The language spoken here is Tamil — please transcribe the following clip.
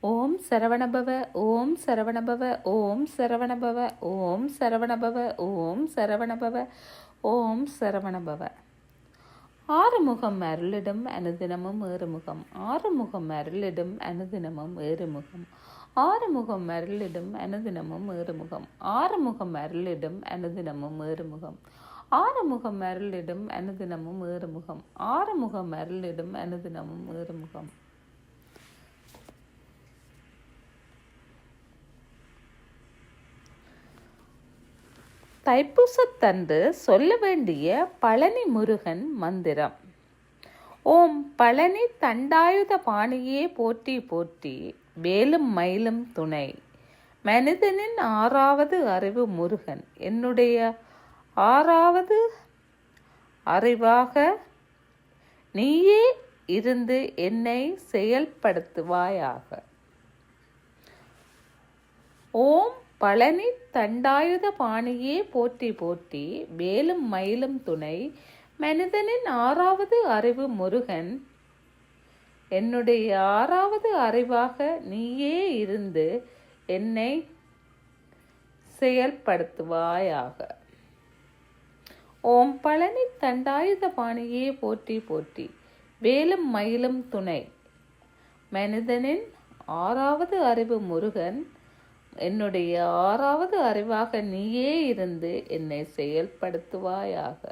ஓம் சரவணபவ ஓம் சரவணபவ ஓம் சரவணபவ ஓம் சரவணபவ ஓம் சரவணபவ ஓம் சரவணபவ. ஆறுமுகம் அருளிடும் அனுதினமும் ஏறுமுகம், ஆறுமுகம் அருளிடும் அனுதினமும் ஏறுமுகம், ஆறுமுகம் அருளிடும் அனுதினமும் ஏறுமுகம், ஆறுமுகம் அருளிடும் அனுதினமும் ஏறுமுகம், ஆறுமுகம் அருளிடும் அனுதினமும் ஏறுமுகம், ஆறுமுகம் அருளிடும் அனுதினமும் ஏறுமுகம். தைப்பூசத்தன்று சொல்ல வேண்டிய பழனி முருகன் மந்திரம். ஓம் பழனி தண்டாயுத பாணியே போற்றி போற்றி, வேலும் மயிலும் துணை, மனிதனின் ஆறாவது அறிவு முருகன், என்னுடைய ஆறாவது அறிவாக நீயே இருந்து என்னை செயல்படுத்துவாயாக. ஓம் பழனி தண்டாயுத பாணியே போற்றி போற்றி, வேலும் மயிலும் துணை, மனிதனின் ஆறாவது அறிவு முருகன், என்னுடைய ஆறாவது அறிவாக நீயே இருந்து என்னை செயல்படுத்துவாயாக. ஓம் பழனி தண்டாயுத பாணியே போற்றி போற்றி, வேலும் மயிலும் துணை, மனிதனின் ஆறாவது அறிவு முருகன், என்னுடைய ஆறாவது அறிவாக நீயே இருந்து என்னை செயல்படுத்துவாயாக.